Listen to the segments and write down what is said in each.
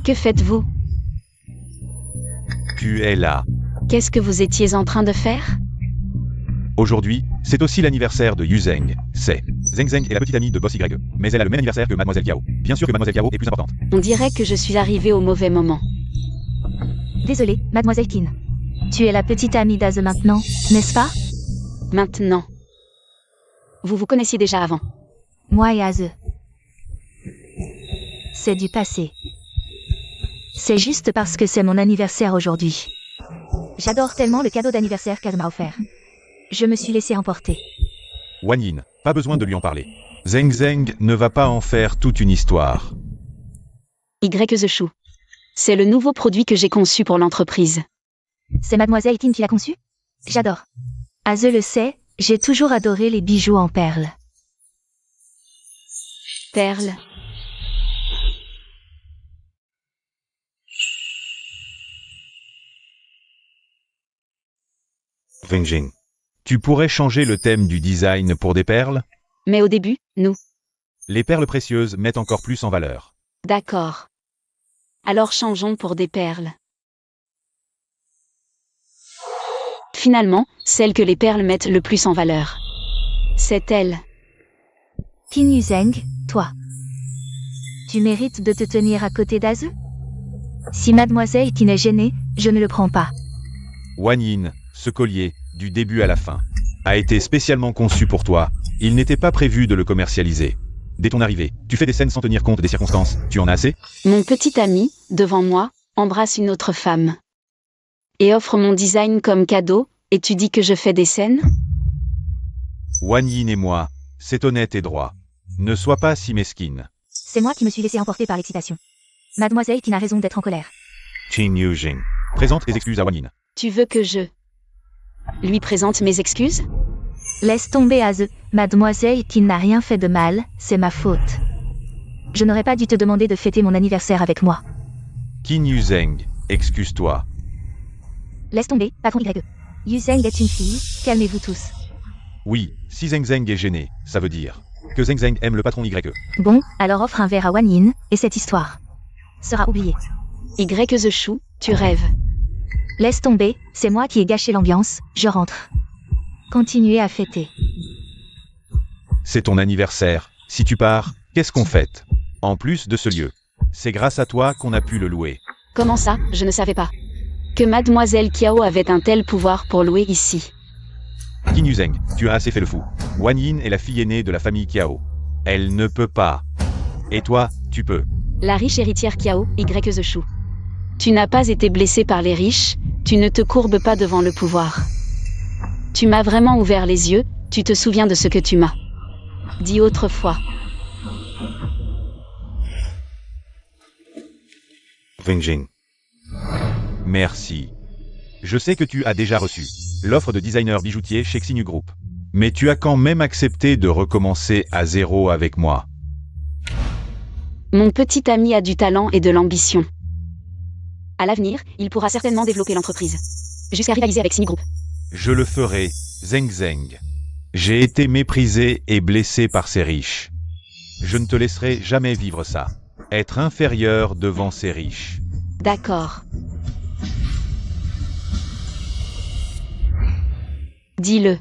Que faites-vous? Tu es là. Qu'est-ce que vous étiez en train de faire? Aujourd'hui, c'est aussi l'anniversaire de Yu Zheng. C'est. Zheng Zheng est la petite amie de Boss YE, mais elle a le même anniversaire que Mademoiselle Kiao. Bien sûr que Mademoiselle Kiao est plus importante. On dirait que je suis arrivée au mauvais moment. Désolée, Mademoiselle Tin. Tu es la petite amie d'Aze maintenant, n'est-ce pas? Maintenant. Vous vous connaissiez déjà avant. Moi et Aze. C'est du passé. C'est juste parce que c'est mon anniversaire aujourd'hui. J'adore tellement le cadeau d'anniversaire qu'Aze m'a offert. Je me suis laissé emporter. Wan Yin, pas besoin de lui en parler. Zheng Zheng ne va pas en faire toute une histoire. The Chou. C'est le nouveau produit que j'ai conçu pour l'entreprise. C'est Mademoiselle Tin qui l'a conçu? J'adore. Aze le sait, j'ai toujours adoré les bijoux en perles. Perles. Wenjing. Tu pourrais changer le thème du design pour des perles? Mais au début, nous. Les perles précieuses mettent encore plus en valeur. D'accord. Alors changeons pour des perles. Finalement, celle que les perles mettent le plus en valeur. C'est elle. Qin Yu Zheng, toi. Tu mérites de te tenir à côté d'Aze? Si Mademoiselle Tin est gênée, je ne le prends pas. Wan Yin, ce collier, du début à la fin, a été spécialement conçu pour toi. Il n'était pas prévu de le commercialiser. Dès ton arrivée, tu fais des scènes sans tenir compte des circonstances. Tu en as assez? Mon petit ami, devant moi, embrasse une autre femme. Et offre mon design comme cadeau, et tu dis que je fais des scènes? Wan Yin et moi, c'est honnête et droit. Ne sois pas si mesquine. C'est moi qui me suis laissé emporter par l'excitation. Mademoiselle Tin a raison d'être en colère. Qin Yu Jing. Présente tes excuses à Wan Yin. Tu veux que je lui présente mes excuses? Laisse tomber Aze, Mademoiselle Tin n'a rien fait de mal, c'est ma faute. Je n'aurais pas dû te demander de fêter mon anniversaire avec moi. Qin Yu Zheng, excuse-toi. Laisse tomber, patron YE. Yu Zheng est une fille, calmez-vous tous. Oui, si Zheng Zheng est gêné, ça veut dire que Zheng Zheng aime le patron YE. Bon, alors offre un verre à Wan Yin, et cette histoire sera oubliée. The Chou, tu rêves. Laisse tomber, c'est moi qui ai gâché l'ambiance, je rentre. Continuez à fêter. C'est ton anniversaire. Si tu pars, qu'est-ce qu'on fête? En plus de ce lieu, c'est grâce à toi qu'on a pu le louer. Comment ça? Je ne savais pas. Que Mademoiselle Kiao avait un tel pouvoir pour louer ici. Qin Yu Zheng, tu as assez fait le fou. Wan Yin est la fille aînée de la famille Kiao. Elle ne peut pas. Et toi, tu peux. La riche héritière Kiao, The Chou. Tu n'as pas été blessée par les riches, tu ne te courbes pas devant le pouvoir. Tu m'as vraiment ouvert les yeux, tu te souviens de ce que tu m'as dit autrefois. Wenjing. Merci. Je sais que tu as déjà reçu l'offre de designer bijoutier chez Xinyu Group. Mais tu as quand même accepté de recommencer à zéro avec moi. Mon petit ami a du talent et de l'ambition. À l'avenir, il pourra certainement développer l'entreprise. Jusqu'à rivaliser avec Xinyu Group. Je le ferai, Zheng Zheng. J'ai été méprisé et blessé par ces riches. Je ne te laisserai jamais vivre ça. Être inférieur devant ces riches. D'accord. Dis-le.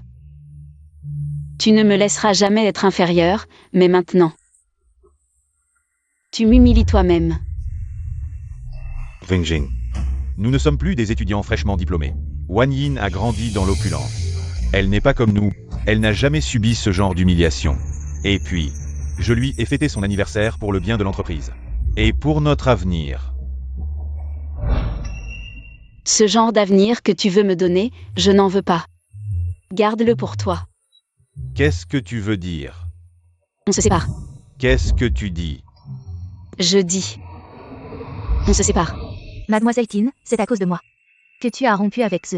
Tu ne me laisseras jamais être inférieur, mais maintenant. Tu m'humilies toi-même. Wenjing. Nous ne sommes plus des étudiants fraîchement diplômés. Wan Yin a grandi dans l'opulence. Elle n'est pas comme nous, elle n'a jamais subi ce genre d'humiliation. Et puis, je lui ai fêté son anniversaire pour le bien de l'entreprise. Et pour notre avenir. Ce genre d'avenir que tu veux me donner, je n'en veux pas. Garde-le pour toi. Qu'est-ce que tu veux dire? On se sépare. Qu'est-ce que tu dis? Je dis. On se sépare. Mademoiselle Tin, c'est à cause de moi que tu as rompu avec Ze.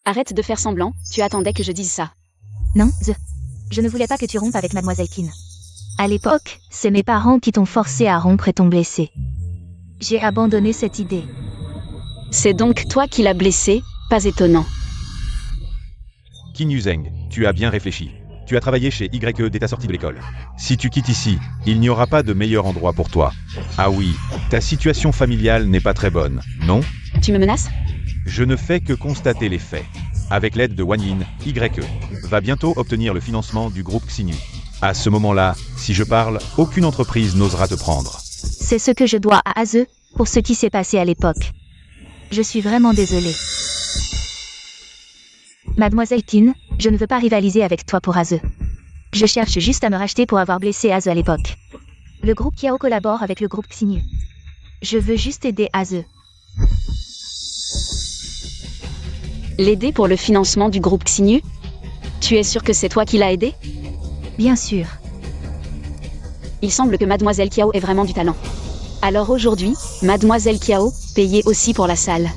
Arrête de faire semblant, tu attendais que je dise ça. Non, Ze. Je ne voulais pas que tu rompes avec Mademoiselle Tin. À l'époque, c'est mes parents qui t'ont forcé à rompre et t'ont blessé. J'ai abandonné cette idée. C'est donc toi qui l'as blessé, pas étonnant. Qin Yu Zheng, tu as bien réfléchi. Tu as travaillé chez YE dès ta sortie de l'école. Si tu quittes ici, il n'y aura pas de meilleur endroit pour toi. Ah oui, ta situation familiale n'est pas très bonne, non? Tu me menaces? Je ne fais que constater les faits. Avec l'aide de Wan Yin, YE va bientôt obtenir le financement du groupe Xinyu. À ce moment-là, si je parle, aucune entreprise n'osera te prendre. C'est ce que je dois à Aze pour ce qui s'est passé à l'époque. Je suis vraiment désolée. Mademoiselle Tin, je ne veux pas rivaliser avec toi pour Aze. Je cherche juste à me racheter pour avoir blessé Aze à l'époque. Le groupe Kiao collabore avec le groupe Xinyu. Je veux juste aider Aze. L'aider pour le financement du groupe Xinyu? Tu es sûr que c'est toi qui l'as aidé? Bien sûr. Il semble que Mademoiselle Kiao ait vraiment du talent. Alors aujourd'hui, Mademoiselle Kiao, payez aussi pour la salle.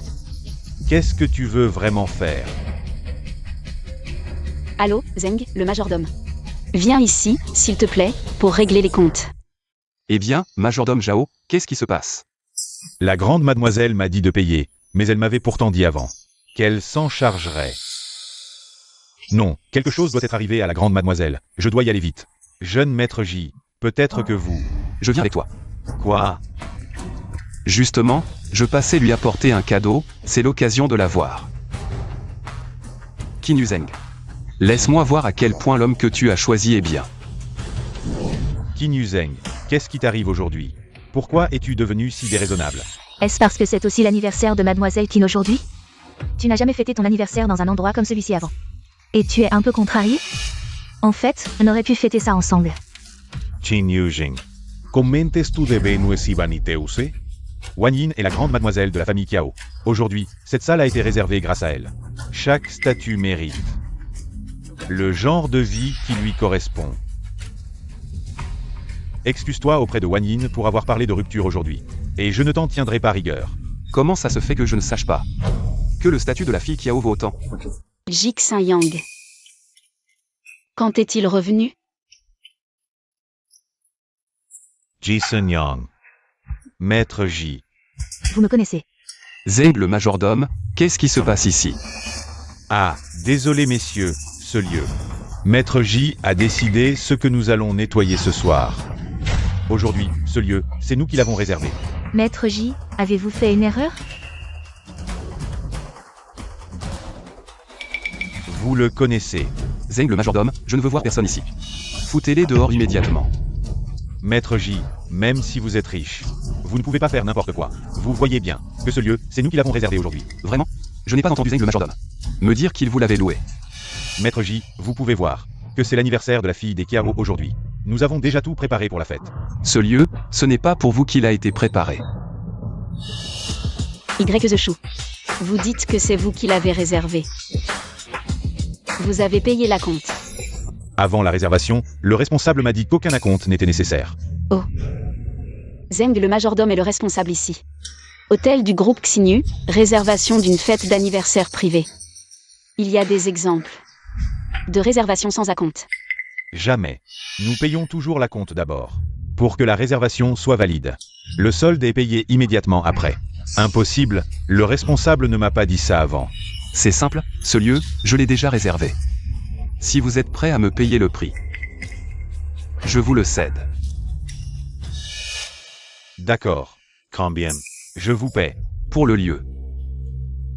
Qu'est-ce que tu veux vraiment faire? Allô, Zeng, le majordome. Viens ici, s'il te plaît, pour régler les comptes. Eh bien, majordome Zhao, qu'est-ce qui se passe? La grande mademoiselle m'a dit de payer, mais elle m'avait pourtant dit avant qu'elle s'en chargerait. Non, quelque chose doit être arrivé à la grande mademoiselle. Je dois y aller vite. Jeune maître J, peut-être que vous... Je viens avec toi. Quoi? Justement, je passais lui apporter un cadeau, c'est l'occasion de la voir. Qin Yuzheng. Laisse-moi voir à quel point l'homme que tu as choisi est bien. Qin Yuzheng, qu'est-ce qui t'arrive aujourd'hui? Pourquoi es-tu devenu si déraisonnable? Est-ce parce que c'est aussi l'anniversaire de Mademoiselle Tin aujourd'hui? Tu n'as jamais fêté ton anniversaire dans un endroit comme celui-ci avant. Et tu es un peu contrarié? En fait, on aurait pu fêter ça ensemble. Qin Yuzheng. ¿Commentes tú de Venus y Vaniteuse? Wan Yin est la grande mademoiselle de la famille Kiao. Aujourd'hui, cette salle a été réservée grâce à elle. Chaque statue mérite le genre de vie qui lui correspond. Excuse-toi auprès de Wan Yin pour avoir parlé de rupture aujourd'hui. Et je ne t'en tiendrai pas rigueur. Comment ça se fait que je ne sache pas que le statut de la fille Kiao vaut autant? Jixin Yang. Quand est-il revenu? Ji-Sun Yang. Maître J. Vous me connaissez. Zeng le majordome, qu'est-ce qui se passe ici? Ah, désolé messieurs, ce lieu. Maître J a décidé ce que nous allons nettoyer ce soir. Aujourd'hui, ce lieu, c'est nous qui l'avons réservé. Maître J, avez-vous fait une erreur? Vous le connaissez. Zeng le majordome, je ne veux voir personne ici. Foutez-les dehors immédiatement. Maître J, même si vous êtes riche, vous ne pouvez pas faire n'importe quoi. Vous voyez bien que ce lieu, c'est nous qui l'avons réservé aujourd'hui. Vraiment? Je n'ai pas entendu Zeng le majordome me dire qu'il vous l'avait loué. Maître J, vous pouvez voir que c'est l'anniversaire de la fille des Kiao aujourd'hui. Nous avons déjà tout préparé pour la fête. Ce lieu, ce n'est pas pour vous qu'il a été préparé. Y Chou. Vous dites que c'est vous qui l'avez réservé. Vous avez payé la compte. Avant la réservation, le responsable m'a dit qu'aucun acompte n'était nécessaire. Oh. Zeng le majordome est le responsable ici. Hôtel du groupe Xinyu, réservation d'une fête d'anniversaire privée. Il y a des exemples de réservation sans acompte. Jamais. Nous payons toujours l'acompte d'abord, pour que la réservation soit valide. Le solde est payé immédiatement après. Impossible, le responsable ne m'a pas dit ça avant. C'est simple, ce lieu, je l'ai déjà réservé. Si vous êtes prêt à me payer le prix, je vous le cède. D'accord. Combien? Je vous paie. Pour le lieu.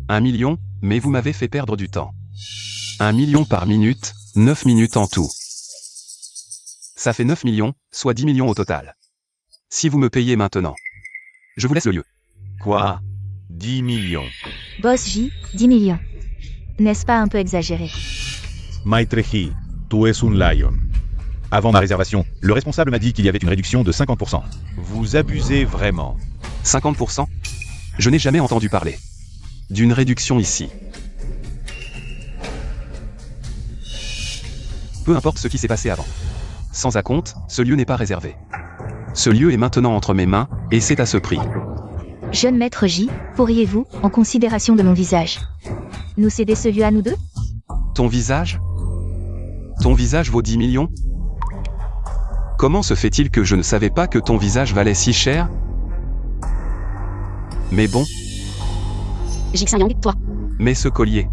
1 million, mais vous m'avez fait perdre du temps. 1 million par minute, 9 minutes en tout. Ça fait 9 millions, soit 10 millions au total. Si vous me payez maintenant, je vous laisse le lieu. Quoi? 10 millions. Boss J, 10 millions. N'est-ce pas un peu exagéré? Maître J, tu es un lion. Avant ma réservation, le responsable m'a dit qu'il y avait une réduction de 50%. Vous abusez vraiment. 50%? Je n'ai jamais entendu parler d'une réduction ici. Peu importe ce qui s'est passé avant. Sans acompte, ce lieu n'est pas réservé. Ce lieu est maintenant entre mes mains, et c'est à ce prix. Jeune maître J, pourriez-vous, en considération de mon visage, nous céder ce lieu à nous deux? Ton visage? Ton visage vaut 10 millions? Comment se fait-il que je ne savais pas que ton visage valait si cher? Mais bon. Jixin Yang, toi. Mais ce collier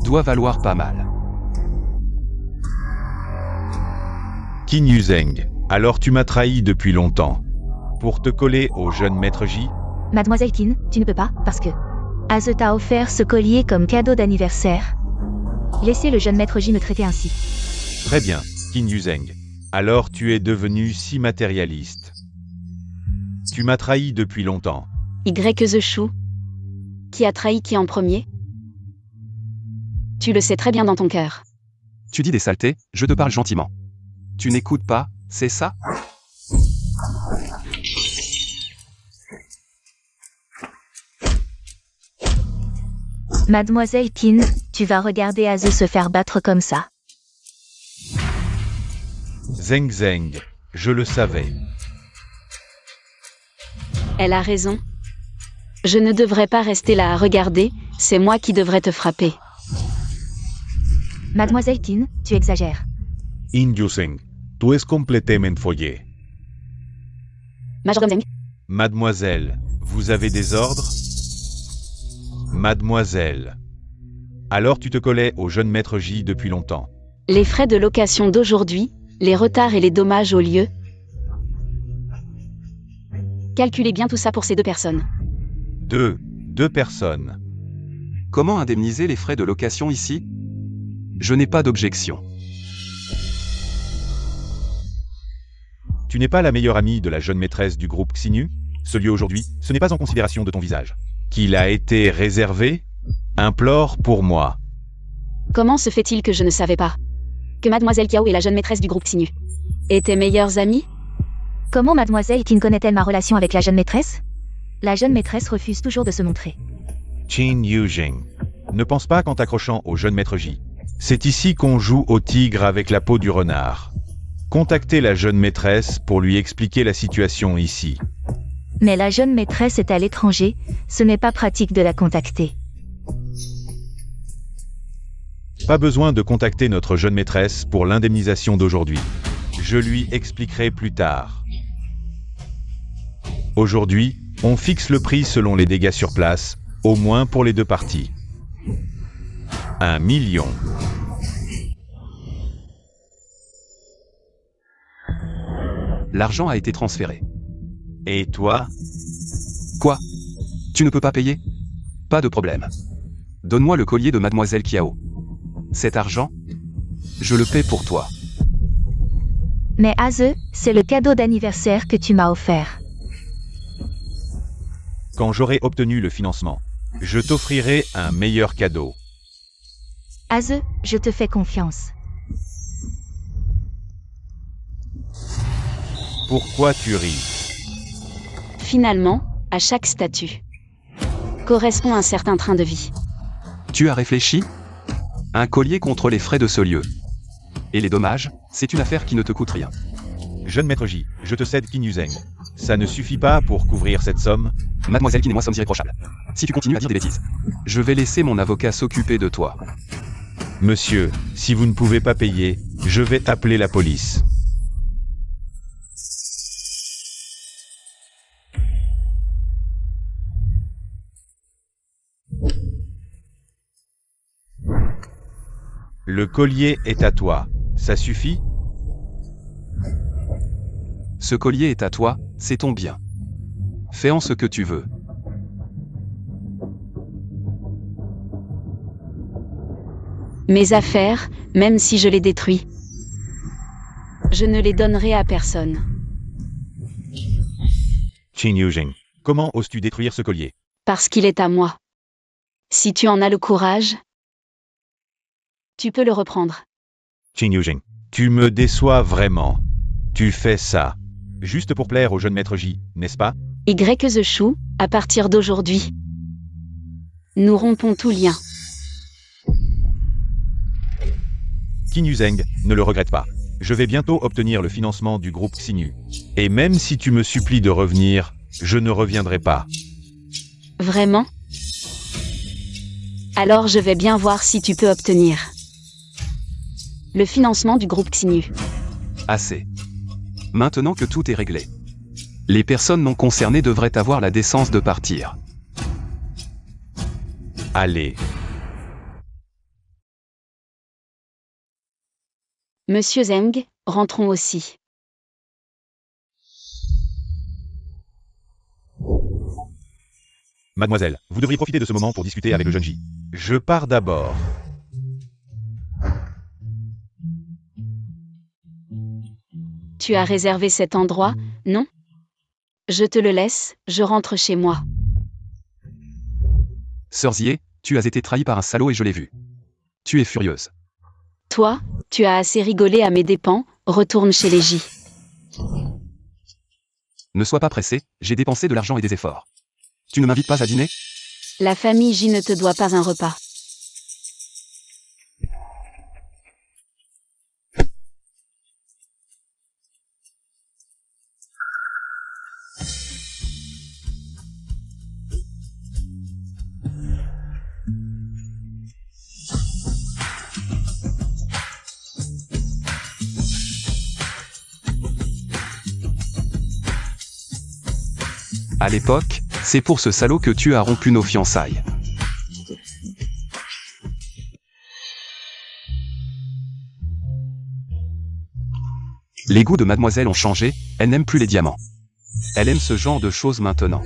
doit valoir pas mal. Qin Yuzheng, alors tu m'as trahi depuis longtemps. Pour te coller au jeune maître J, Mademoiselle Qin, tu ne peux pas, parce que Aze t'a offert ce collier comme cadeau d'anniversaire. Laissez le jeune maître J me traiter ainsi. très bien, Qin Yuzheng. Alors tu es devenu si matérialiste. Tu m'as trahi depuis longtemps. Y The Chou. Qui a trahi qui en premier? Tu le sais très bien dans ton cœur. Tu dis des saletés, je te parle gentiment. Tu n'écoutes pas, c'est ça? Mademoiselle Qin, tu vas regarder Aze se faire battre comme ça. Zeng Zeng, je le savais. Elle a raison. Je ne devrais pas rester là à regarder, c'est moi qui devrais te frapper. Mademoiselle Qin, tu exagères. In Yuzheng, tú es completamente follé. Major Zeng, Mademoiselle, vous avez des ordres? Mademoiselle. Alors tu te collais au jeune maître J depuis longtemps. les frais de location d'aujourd'hui, les retards et les dommages au lieu. Calculez bien tout ça pour ces deux personnes. Deux personnes. Comment indemniser les frais de location ici? Je n'ai pas d'objection. Tu n'es pas la meilleure amie de la jeune maîtresse du groupe Xinu? Ce lieu aujourd'hui, ce n'est pas en considération de ton visage. Qu'il a été réservé? Implore pour moi. Comment se fait-il que je ne savais pas que Mademoiselle Kiao et la jeune maîtresse du groupe Xinu étaient meilleures amies? Comment Mademoiselle Qin connaît-elle ma relation avec la jeune maîtresse? La jeune maîtresse refuse toujours de se montrer. Qin Yuzheng. Ne pense pas qu'en t'accrochant au jeune maître J. C'est ici qu'on joue au tigre avec la peau du renard. Contactez la jeune maîtresse pour lui expliquer la situation ici. Mais la jeune maîtresse est à l'étranger, ce n'est pas pratique de la contacter. Pas besoin de contacter notre jeune maîtresse pour l'indemnisation d'aujourd'hui. Je lui expliquerai plus tard. Aujourd'hui, on fixe le prix selon les dégâts sur place, au moins pour les deux parties. 1 million. L'argent a été transféré. Et toi? Quoi? Tu ne peux pas payer? Pas de problème. Donne-moi le collier de Mademoiselle Kiao. Cet argent, je le paie pour toi. Mais Aze, c'est le cadeau d'anniversaire que tu m'as offert. Quand j'aurai obtenu le financement, je t'offrirai un meilleur cadeau. Aze, je te fais confiance. Pourquoi tu ris? Finalement, à chaque statut correspond un certain train de vie. Tu as réfléchi? Un collier contre les frais de ce lieu. Et les dommages, c'est une affaire qui ne te coûte rien. Jeune maître J, je te cède Qin Yuzheng. Ça ne suffit pas pour couvrir cette somme? Mademoiselle Qin et moi sommes irréprochables. Si tu continues à dire des bêtises, je vais laisser mon avocat s'occuper de toi. Monsieur, si vous ne pouvez pas payer, je vais appeler la police. Le collier est à toi. Ça suffit? Ce collier est à toi, c'est ton bien. Fais en ce que tu veux. Mes affaires, même si je les détruis, je ne les donnerai à personne. Qin Yuzheng, comment oses-tu détruire ce collier? Parce qu'il est à moi. Si tu en as le courage, tu peux le reprendre. Qin Yuzheng, tu me déçois vraiment. Tu fais ça juste pour plaire au jeune maître J, n'est-ce pas? Y The Chou, à partir d'aujourd'hui, nous rompons tout lien. Qin Yuzheng, ne le regrette pas. Je vais bientôt obtenir le financement du groupe Xinu. Et même si tu me supplies de revenir, je ne reviendrai pas. Vraiment? Alors je vais bien voir si tu peux obtenir le financement du groupe Xinu. Assez. Maintenant que tout est réglé, les personnes non concernées devraient avoir la décence de partir. Allez. Monsieur Zeng, rentrons aussi. Mademoiselle, vous devriez profiter de ce moment pour discuter avec le jeune J. Je pars d'abord. Tu as réservé cet endroit, non? Je te le laisse, je rentre chez moi. Sœur Zie, tu as été trahie par un salaud et je l'ai vu. Tu es furieuse. Toi, tu as assez rigolé à mes dépens, retourne chez les J. Ne sois pas pressé, j'ai dépensé de l'argent et des efforts. Tu ne m'invites pas à dîner? La famille J ne te doit pas un repas. À l'époque, c'est pour ce salaud que tu as rompu nos fiançailles. Les goûts de mademoiselle ont changé, elle n'aime plus les diamants. Elle aime ce genre de choses maintenant.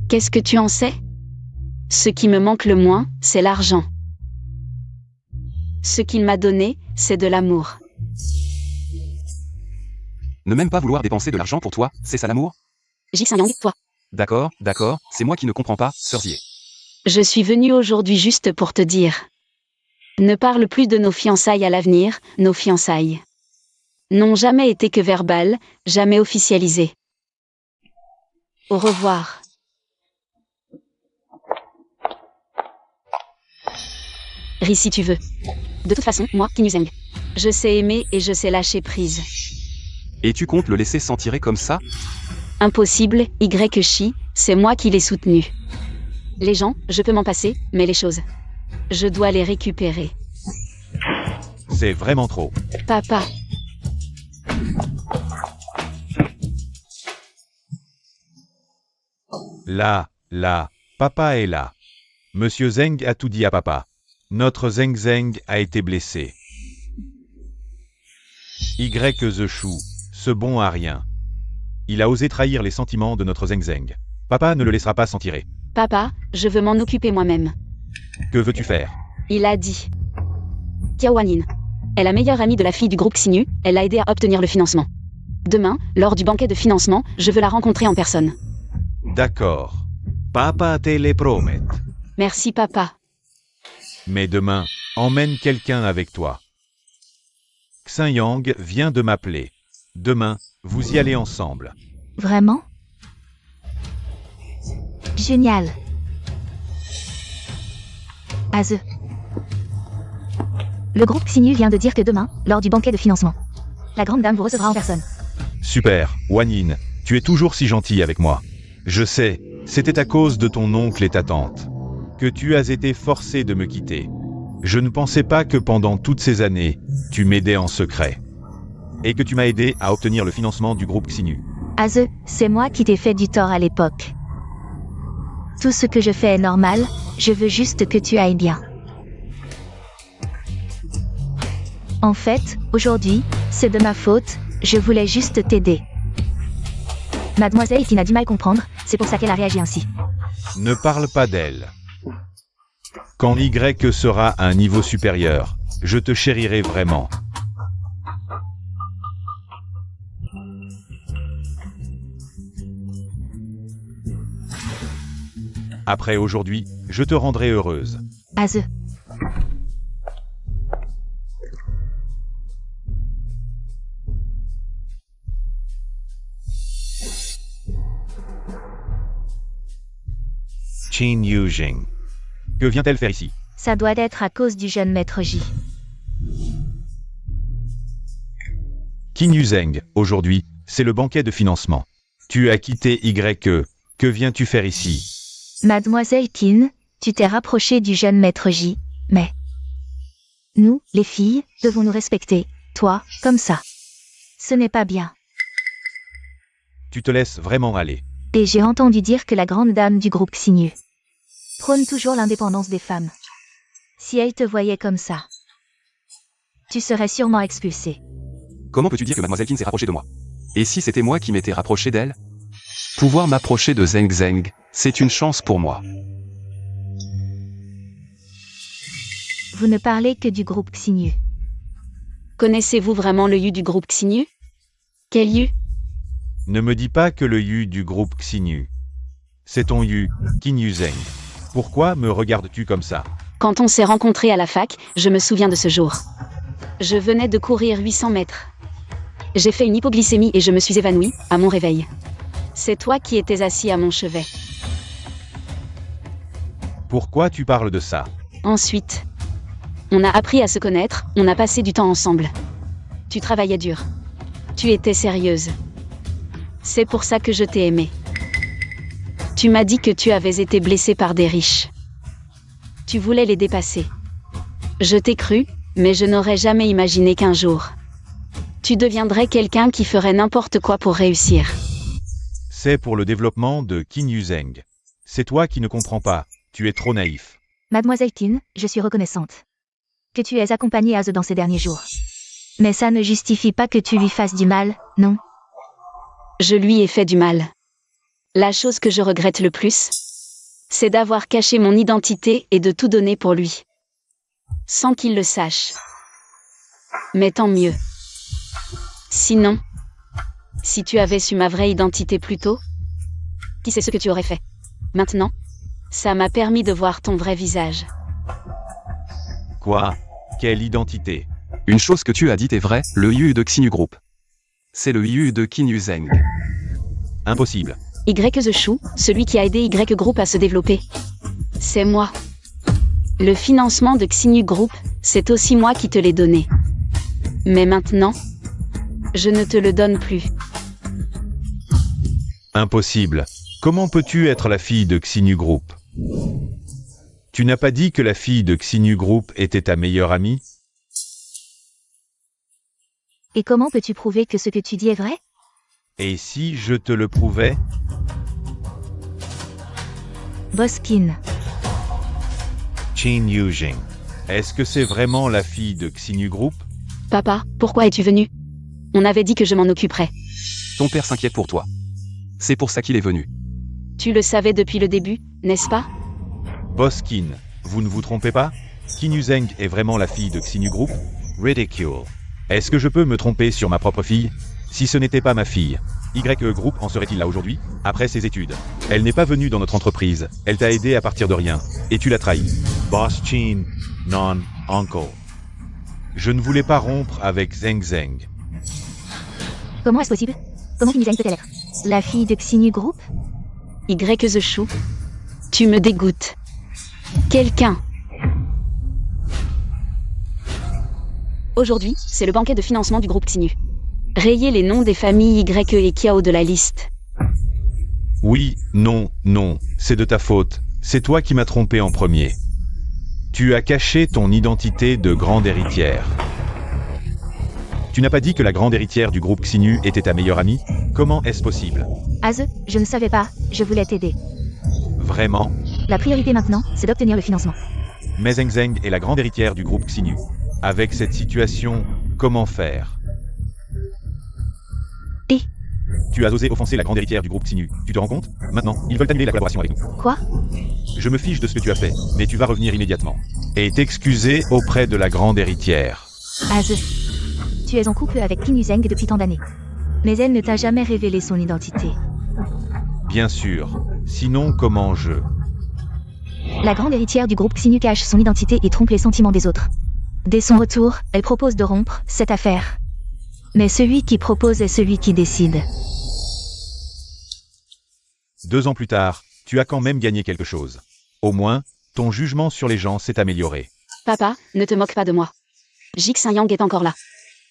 Qu'est-ce que tu en sais? Ce qui me manque le moins, c'est l'argent. Ce qu'il m'a donné, c'est de l'amour. Ne même pas vouloir dépenser de l'argent pour toi, c'est ça l'amour? Jixin-Yang, toi. D'accord, c'est moi qui ne comprends pas, Sœur Zie. Je suis venue aujourd'hui juste pour te dire. Ne parle plus de nos fiançailles à l'avenir, nos fiançailles n'ont jamais été que verbales, jamais officialisées. Au revoir. Ris si tu veux. De toute façon, moi, Qin Yuzheng. Je sais aimer et je sais lâcher prise. Et tu comptes le laisser s'en tirer comme ça? Impossible, Y-Chi, c'est moi qui l'ai soutenu. Les gens, je peux m'en passer, mais les choses, je dois les récupérer. C'est vraiment trop. Papa. Là, papa est là. Monsieur Zeng a tout dit à papa. Notre Zeng Zeng a été blessé. The Chou, ce bon à rien. Il a osé trahir les sentiments de notre Zeng Zeng. Papa ne le laissera pas s'en tirer. Papa, je veux m'en occuper moi-même. Que veux-tu faire? Il a dit. Qiao Wanyin est la meilleure amie de la fille du groupe Xinyu, elle l'a aidé à obtenir le financement. Demain, lors du banquet de financement, je veux la rencontrer en personne. D'accord. Papa te le promet. Merci papa. Mais demain, emmène quelqu'un avec toi. Xin-Yang vient de m'appeler. Demain, vous y allez ensemble. Vraiment? Génial. Aze. Le groupe Xinyu vient de dire que demain, lors du banquet de financement, la grande dame vous recevra en personne. Super, Wanyin, tu es toujours si gentil avec moi. Je sais, c'était à cause de ton oncle et ta tante que tu as été forcé de me quitter. Je ne pensais pas que pendant toutes ces années, tu m'aidais en secret. Et que tu m'as aidé à obtenir le financement du groupe Xinyu. Aze, c'est moi qui t'ai fait du tort à l'époque. Tout ce que je fais est normal, je veux juste que tu ailles bien. En fait, aujourd'hui, c'est de ma faute, je voulais juste t'aider. Mademoiselle Qin a du mal à comprendre, c'est pour ça qu'elle a réagi ainsi. Ne parle pas d'elle. Quand Y sera à un niveau supérieur, je te chérirai vraiment. Après aujourd'hui, je te rendrai heureuse. Aze. Qin Yuzheng. Que vient-elle faire ici? Ça doit être à cause du jeune maître J. Qin Yuzheng, aujourd'hui, c'est le banquet de financement. Tu as quitté Y. Que viens-tu faire ici? Mademoiselle Qin, tu t'es rapprochée du jeune maître J, mais... Nous, les filles, devons nous respecter, toi, comme ça. Ce n'est pas bien. Tu te laisses vraiment aller. Et j'ai entendu dire que la grande dame du groupe Xinyu prône toujours l'indépendance des femmes. Si elle te voyait comme ça, tu serais sûrement expulsée. Comment peux-tu dire que Mademoiselle Qin s'est rapprochée de moi? Et si c'était moi qui m'étais rapproché d'elle? Pouvoir m'approcher de Zheng Zheng, c'est une chance pour moi. Vous ne parlez que du groupe Xinyu. Connaissez-vous vraiment le Yu du groupe Xinyu? Quel Yu? Ne me dis pas que le Yu du groupe Xinyu. C'est ton Yu, Qin Yuzheng. Pourquoi me regardes-tu comme ça? Quand on s'est rencontrés à la fac, je me souviens de ce jour. Je venais de courir 800 mètres. J'ai fait une hypoglycémie et je me suis évanouie, à mon réveil. C'est toi qui étais assis à mon chevet. Pourquoi tu parles de ça? Ensuite, on a appris à se connaître, on a passé du temps ensemble. Tu travaillais dur. Tu étais sérieuse. C'est pour ça que je t'ai aimée. Tu m'as dit que tu avais été blessée par des riches. Tu voulais les dépasser. Je t'ai cru, mais je n'aurais jamais imaginé qu'un jour, tu deviendrais quelqu'un qui ferait n'importe quoi pour réussir. C'est pour le développement de Qin Yuzheng. C'est toi qui ne comprends pas, tu es trop naïf. Mademoiselle Qin, je suis reconnaissante que tu aies accompagné Az dans ces derniers jours. Mais ça ne justifie pas que tu lui fasses du mal, non? Je lui ai fait du mal. La chose que je regrette le plus, c'est d'avoir caché mon identité et de tout donner pour lui. Sans qu'il le sache. Mais tant mieux. Sinon, si tu avais su ma vraie identité plus tôt, qui sait ce que tu aurais fait? Maintenant, ça m'a permis de voir ton vrai visage. Quoi? Quelle identité? Une chose que tu as dite est vraie, le Yu de Xinyu Group. C'est le Yu de Qin Yuzheng. Impossible. Y The Shu, celui qui a aidé Y Group à se développer. C'est moi. Le financement de Xinyu Group, c'est aussi moi qui te l'ai donné. Mais maintenant, je ne te le donne plus. Impossible. Comment peux-tu être la fille de Xinyu Group? Tu n'as pas dit que la fille de Xinyu Group était ta meilleure amie? Et comment peux-tu prouver que ce que tu dis est vrai? Et si je te le prouvais? Boss Qin, Qin Yuzheng. Est-ce que c'est vraiment la fille de Xinyu Group? Papa, pourquoi es-tu venu? On avait dit que je m'en occuperais. Ton père s'inquiète pour toi. C'est pour ça qu'il est venu. Tu le savais depuis le début, n'est-ce pas? Boss Qin, vous ne vous trompez pas? Qin Yuzheng est vraiment la fille de Xinyu Group? Ridicule. Est-ce que je peux me tromper sur ma propre fille? Si ce n'était pas ma fille, YE Group en serait-il là aujourd'hui, après ses études? Elle n'est pas venue dans notre entreprise, elle t'a aidé à partir de rien, et tu l'as trahi. Boss Qin, non, uncle. Je ne voulais pas rompre avec Zheng Zheng. comment est-ce possible? Comment Qin Yuzheng peut-elle être la fille de Xinyu Group? Y The Shu, tu me dégoûtes. Quelqu'un. Aujourd'hui, c'est le banquet de financement du groupe Xinyu. Rayez les noms des familles YE et Kiao de la liste. Oui, non, c'est de ta faute. C'est toi qui m'as trompé en premier. Tu as caché ton identité de grande héritière. Tu n'as pas dit que la grande héritière du groupe Xinyu était ta meilleure amie? Comment est-ce possible? Az, je ne savais pas, je voulais t'aider. Vraiment? La priorité maintenant, c'est d'obtenir le financement. Mais Zheng Zheng est la grande héritière du groupe Xinyu. Avec cette situation, comment faire? Et Tu as osé offenser la grande héritière du groupe Xinyu. Tu te rends compte? Maintenant, ils veulent annuler la collaboration avec nous. Quoi? Je me fiche de ce que tu as fait, mais tu vas revenir immédiatement. Et t'excuser auprès de la grande héritière. Az, tu es en couple avec Qin Yuzheng depuis tant d'années. Mais elle ne t'a jamais révélé son identité. Bien sûr. Sinon, comment je... La grande héritière du groupe Xinyu cache son identité et trompe les sentiments des autres. Dès son retour, elle propose de rompre cette affaire. Mais celui qui propose est celui qui décide. 2 ans plus tard, tu as quand même gagné quelque chose. Au moins, ton jugement sur les gens s'est amélioré. papa, ne te moque pas de moi. Jixin Yang est encore là.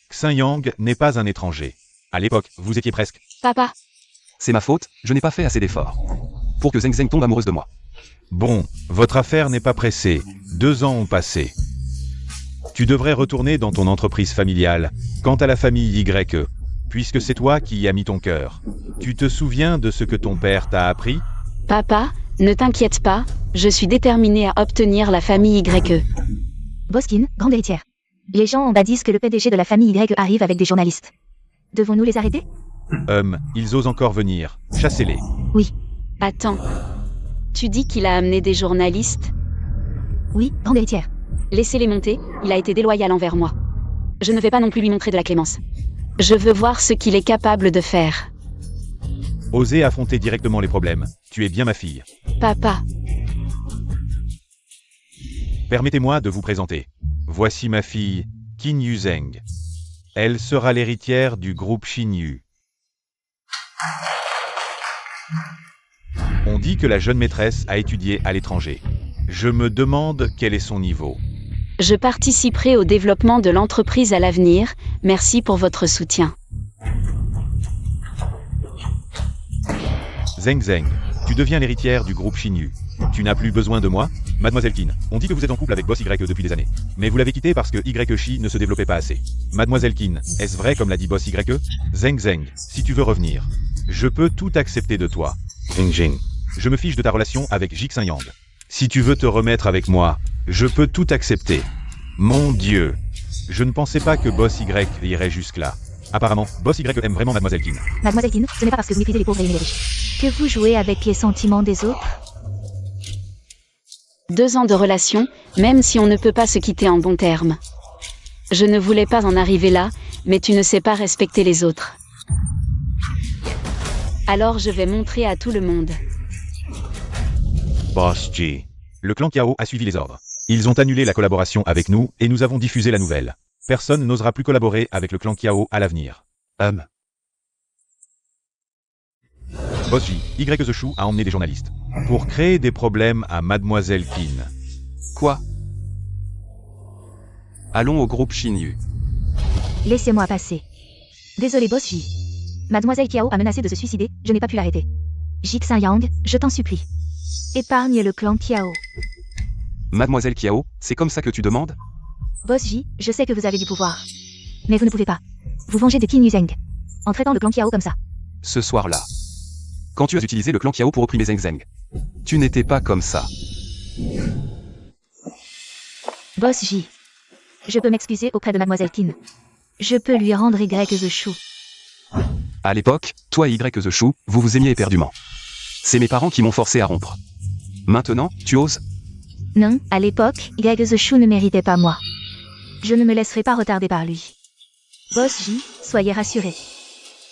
Xin Yang n'est pas un étranger. À l'époque, vous étiez presque... Papa, C'est ma faute, je n'ai pas fait assez d'efforts. Pour que Zheng Zheng tombe amoureuse de moi. Bon, votre affaire n'est pas pressée. 2 ans ont passé. Tu devrais retourner dans ton entreprise familiale. Quant à la famille YE, puisque c'est toi qui y as mis ton cœur. Tu te souviens de ce que ton père t'a appris? papa, ne t'inquiète pas, je suis déterminée à obtenir la famille YE. Boss Qin, grande héritière. Les gens en bas disent que le PDG de la famille Y arrive avec des journalistes. Devons-nous les arrêter? Ils osent encore venir. Chassez-les. Attends. Tu dis qu'il a amené des journalistes? Oui, grande héritière. Laissez-les monter, il a été déloyal envers moi. Je ne vais pas non plus lui montrer de la clémence. Je veux voir ce qu'il est capable de faire. Osez affronter directement les problèmes. Tu es bien ma fille. Papa, Permettez-moi de vous présenter. Voici ma fille, Qin Yuzheng. Elle sera l'héritière du groupe Xinyu. On dit que la jeune maîtresse a étudié à l'étranger. Je me demande quel est son niveau. je participerai au développement de l'entreprise à l'avenir, merci pour votre soutien. Zeng Zeng, tu deviens l'héritière du groupe Xinyu. Tu n'as plus besoin de moi? Mademoiselle Qin, on dit que vous êtes en couple avec Boss Y depuis des années. Mais vous l'avez quitté parce que Y ne se développait pas assez. Mademoiselle Qin, est-ce vrai comme l'a dit Boss Y? Zeng Zeng, si tu veux revenir, je peux tout accepter de toi. Jing. Je me fiche de ta relation avec Jixin Yang. Si tu veux te remettre avec moi, je peux tout accepter. Mon Dieu, je ne pensais pas que Boss Y irait jusque-là. Apparemment, Boss Y aime vraiment Mademoiselle Qin. Mademoiselle Qin, ce n'est pas parce que vous méprisez les pauvres et aimez les riches que vous jouez avec les sentiments des autres. 2 ans de relation, même si on ne peut pas se quitter en bons termes. Je ne voulais pas en arriver là, mais tu ne sais pas respecter les autres. Alors je vais montrer à tout le monde. Boss G. Le clan Kiao a suivi les ordres. Ils ont annulé la collaboration avec nous et nous avons diffusé la nouvelle. Personne n'osera plus collaborer avec le clan Kiao à l'avenir. Boss J, Y The Shu a emmené des journalistes. Pour créer des problèmes à Mademoiselle Qin. Quoi? Allons au groupe Xinyu. Laissez-moi passer. Désolé, Boss J. Mademoiselle Kiao a menacé de se suicider, je n'ai pas pu l'arrêter. Jixin Yang, je t'en supplie. Épargne le clan Kiao. Mademoiselle Kiao, c'est comme ça que tu demandes? Boss J, je sais que vous avez du pouvoir. Mais vous ne pouvez pas vous venger de Qin Yuzheng en traitant le clan Kiao comme ça. Ce soir-là. Quand tu as utilisé le clan Kiao pour opprimer Zeng Zeng. Tu n'étais pas comme ça. Boss J. Je peux m'excuser auprès de Mademoiselle Qin. Je peux lui rendre Y The Shu. À l'époque, toi et Y The Shu, vous vous aimiez éperdument. C'est mes parents qui m'ont forcé à rompre. Maintenant, tu oses? Non, à l'époque, Y The Shu ne méritait pas moi. Je ne me laisserai pas retarder par lui. Boss J, soyez rassuré.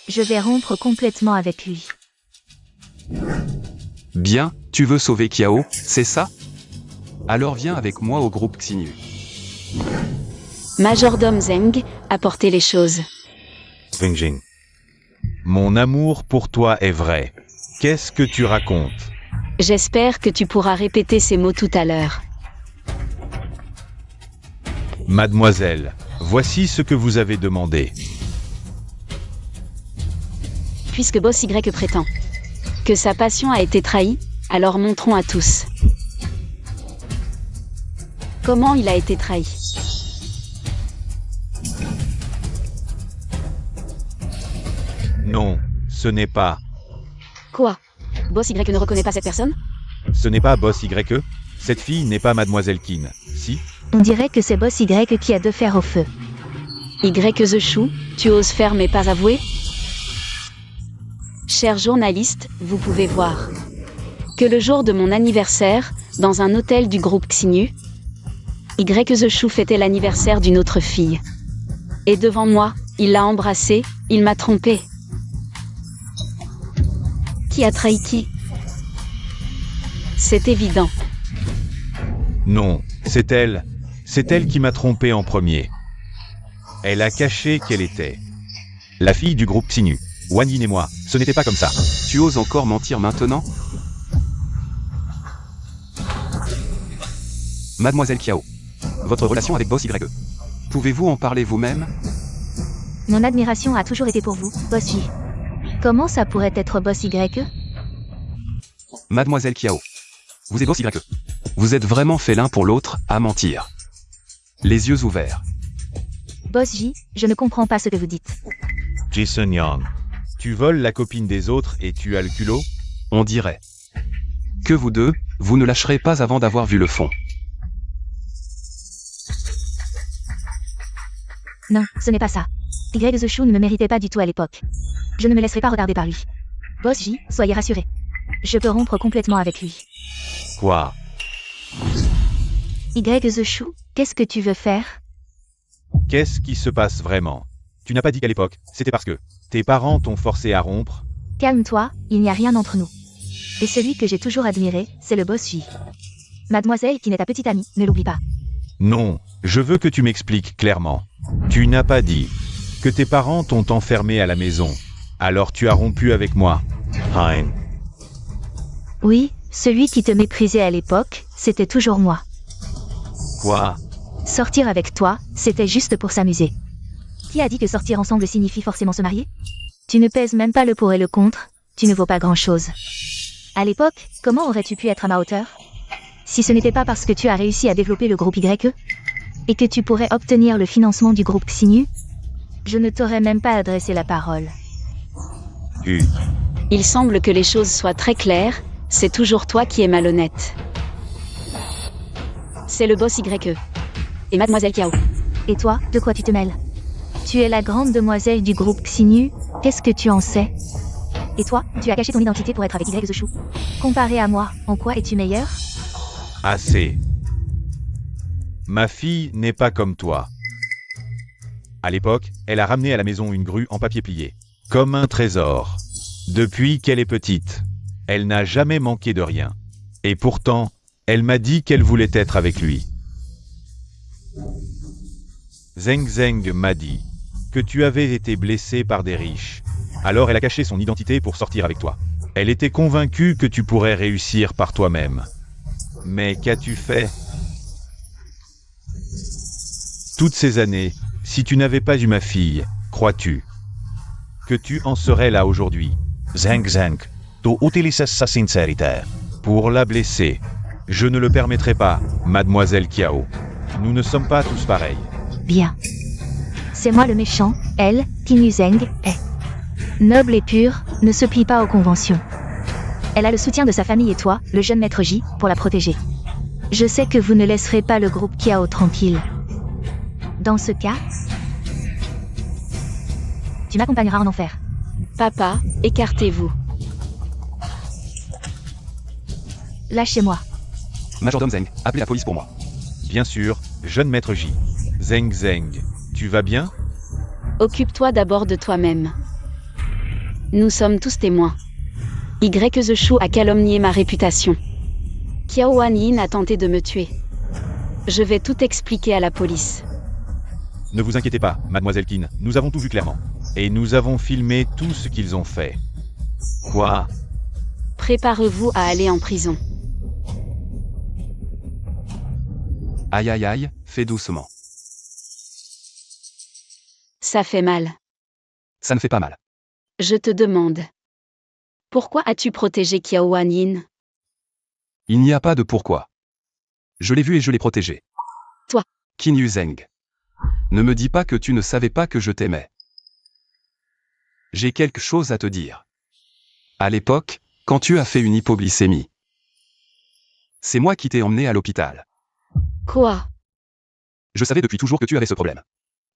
Je vais rompre complètement avec lui. Bien, tu veux sauver Kiao, c'est ça? Alors viens avec moi au groupe Xinyu. Majordome Zeng, apportez les choses. Jing. Mon amour pour toi est vrai. Qu'est-ce que tu racontes? J'espère que tu pourras répéter ces mots tout à l'heure. Mademoiselle, voici ce que vous avez demandé. Puisque Boss Y prétend que sa passion a été trahie, alors montrons à tous. Comment il a été trahi? Non, ce n'est pas. Quoi? Boss Y ne reconnaît pas cette personne? Ce n'est pas Boss Y. Cette fille n'est pas Mademoiselle Qin. Si? On dirait que c'est Boss Y qui a de fer au feu. Y The Shu, tu oses faire mais pas avouer? Chers journalistes, vous pouvez voir que le jour de mon anniversaire, dans un hôtel du groupe Xinyu, Y The Shu fêtait l'anniversaire d'une autre fille. Et devant moi, il l'a embrassée, il m'a trompé. Qui a trahi qui? C'est évident. Non, c'est elle. C'est elle qui m'a trompé en premier. Elle a caché qu'elle était la fille du groupe Xinyu. Wan Yin et moi, ce n'était pas comme ça. Tu oses encore mentir maintenant? Mademoiselle Kiao. Votre relation avec Boss Y. Pouvez-vous en parler vous-même? Mon admiration a toujours été pour vous, Boss J. Comment ça pourrait être Boss Y? Mademoiselle Kiao. Vous et Boss Y. Vous êtes vraiment fait l'un pour l'autre, à mentir. Les yeux ouverts. Boss J, je ne comprends pas ce que vous dites. Jixin Yang. Tu voles la copine des autres et tu as le culot? On dirait que vous deux, vous ne lâcherez pas avant d'avoir vu le fond. Non, ce n'est pas ça. Y The Chou ne me méritait pas du tout à l'époque. Je ne me laisserai pas regarder par lui. Boss J, soyez rassurés. Je peux rompre complètement avec lui. Quoi? Y The Chou, qu'est-ce que tu veux faire? Qu'est-ce qui se passe vraiment? Tu n'as pas dit qu'à l'époque, c'était parce que tes parents t'ont forcé à rompre? Calme-toi, il n'y a rien entre nous. Et celui que j'ai toujours admiré, c'est le Boss J. Mademoiselle qui n'est ta petite amie, ne l'oublie pas. Non, je veux que tu m'expliques clairement. Tu n'as pas dit que tes parents t'ont enfermé à la maison. Alors tu as rompu avec moi. Hein. Oui, celui qui te méprisait à l'époque, c'était toujours moi. Quoi? Sortir avec toi, c'était juste pour s'amuser. Qui a dit que sortir ensemble signifie forcément se marier? Tu ne pèses même pas le pour et le contre, tu ne vaux pas grand-chose. À l'époque, comment aurais-tu pu être à ma hauteur? Si ce n'était pas parce que tu as réussi à développer le groupe YE, et que tu pourrais obtenir le financement du groupe Xinyu, je ne t'aurais même pas adressé la parole. Il semble que les choses soient très claires, c'est toujours toi qui es malhonnête. C'est le boss YE. Et Mademoiselle Kiao. Et toi, de quoi tu te mêles? Tu es la grande demoiselle du groupe Xinyu, qu'est-ce que tu en sais? Et toi, tu as caché ton identité pour être avec Y The Chou. Comparé à moi, en quoi es-tu meilleur? Assez. Ma fille n'est pas comme toi. À l'époque, elle a ramené à la maison une grue en papier plié. Comme un trésor. Depuis qu'elle est petite, elle n'a jamais manqué de rien. Et pourtant, elle m'a dit qu'elle voulait être avec lui. Zeng Zeng m'a dit que tu avais été blessé par des riches. Alors elle a caché son identité pour sortir avec toi. Elle était convaincue que tu pourrais réussir par toi-même. Mais qu'as-tu fait? Toutes ces années, si tu n'avais pas eu ma fille, crois-tu que tu en serais là aujourd'hui? Zeng Zeng, tu utilises sa sincérité. Pour la blesser. Je ne le permettrai pas, Mademoiselle Kiao. Nous ne sommes pas tous pareils. Bien. C'est moi le méchant, elle, Qingyu Zeng, est noble et pure, ne se plie pas aux conventions. Elle a le soutien de sa famille et toi, le jeune maître J, pour la protéger. Je sais que vous ne laisserez pas le groupe Kiao tranquille. Dans ce cas, tu m'accompagneras en enfer. Papa, écartez-vous. Lâchez-moi. Majordome Zeng, appelez la police pour moi. Bien sûr, jeune maître J. Zeng Zeng, tu vas bien? Occupe-toi d'abord de toi-même. Nous sommes tous témoins. Y The Chou a calomnié ma réputation. Kiao Wanyin a tenté de me tuer. Je vais tout expliquer à la police. Ne vous inquiétez pas, Mademoiselle Qin, nous avons tout vu clairement. Et nous avons filmé tout ce qu'ils ont fait. Quoi? Préparez-vous à aller en prison. Aïe aïe aïe, fais doucement. Ça fait mal. Ça ne fait pas mal. Je te demande. Pourquoi as-tu protégé Kiao Wanyin? Il n'y a pas de pourquoi. Je l'ai vu et je l'ai protégé. Toi. Qingyu Zeng. Ne me dis pas que tu ne savais pas que je t'aimais. J'ai quelque chose à te dire. À l'époque, quand tu as fait une hypoglycémie, c'est moi qui t'ai emmené à l'hôpital. Quoi? Je savais depuis toujours que tu avais ce problème.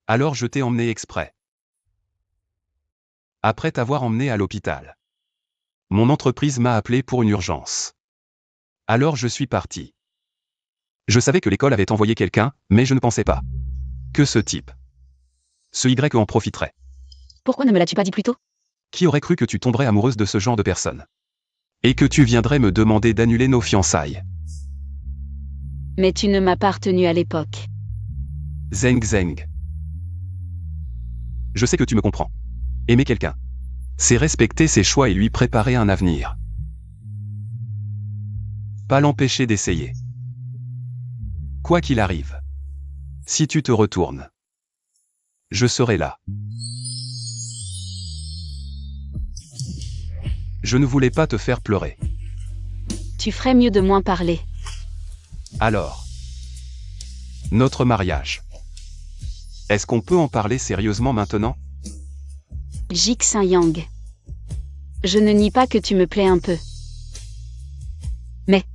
Alors je t'ai emmené exprès. Après t'avoir emmené à l'hôpital, mon entreprise m'a appelé pour une urgence. Alors je suis parti. Je savais que l'école avait envoyé quelqu'un, mais je ne pensais pas que ce type, ce Y en profiterait. Pourquoi ne me l'as-tu pas dit plus tôt? Qui aurait cru que tu tomberais amoureuse de ce genre de personne? Et que tu viendrais me demander d'annuler nos fiançailles? Mais tu ne m'as pas retenu à l'époque. Zeng Zeng. Je sais que tu me comprends. Aimer quelqu'un, c'est respecter ses choix et lui préparer un avenir. Pas l'empêcher d'essayer. Quoi qu'il arrive. Si tu te retournes, je serai là. Je ne voulais pas te faire pleurer. Tu ferais mieux de moins parler. Alors, notre mariage. Est-ce qu'on peut en parler sérieusement maintenant? Jik Saint-Yang. Je ne nie pas que tu me plais un peu. Mais,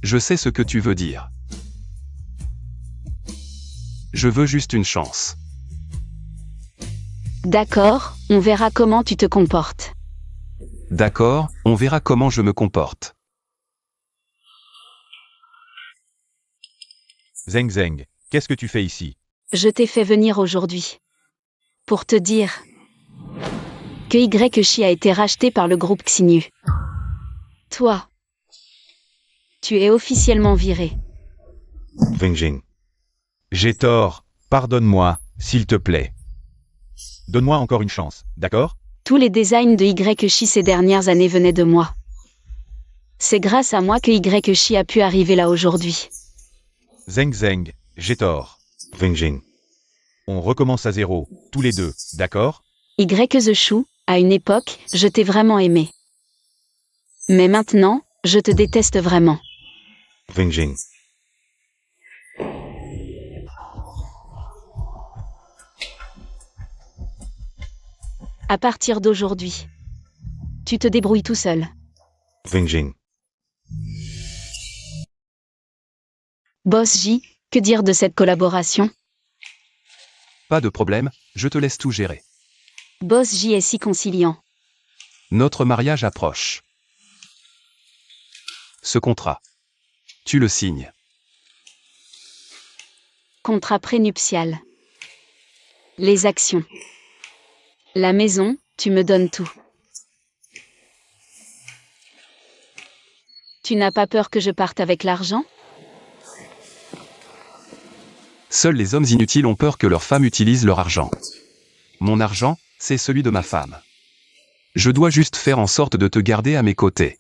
Je sais ce que tu veux dire. Je veux juste une chance. D'accord, on verra comment tu te comportes. D'accord, on verra comment je me comporte. Zeng Zeng, qu'est-ce que tu fais ici? Je t'ai fait venir aujourd'hui. Pour te dire que YXI a été racheté par le groupe Xinyu. Toi, tu es officiellement viré. Wenjing. J'ai tort, pardonne-moi, s'il te plaît. Donne-moi encore une chance, d'accord? Tous les designs de YXI ces dernières années venaient de moi. C'est grâce à moi que YXI a pu arriver là aujourd'hui. Zeng Zeng, j'ai tort. Wenjing. On recommence à zéro, tous les deux, d'accord? YXU, à une époque, je t'ai vraiment aimé. Mais maintenant, je te déteste vraiment. Wenjing. À partir d'aujourd'hui, tu te débrouilles tout seul. Wenjing. Boss J, que dire de cette collaboration? Pas de problème, je te laisse tout gérer. Boss J est si conciliant. Notre mariage approche. Ce contrat. Tu le signes. Contrat prénuptial. Les actions. La maison, tu me donnes tout. Tu n'as pas peur que je parte avec l'argent? Seuls les hommes inutiles ont peur que leur femme utilise leur argent. Mon argent, c'est celui de ma femme. Je dois juste faire en sorte de te garder à mes côtés.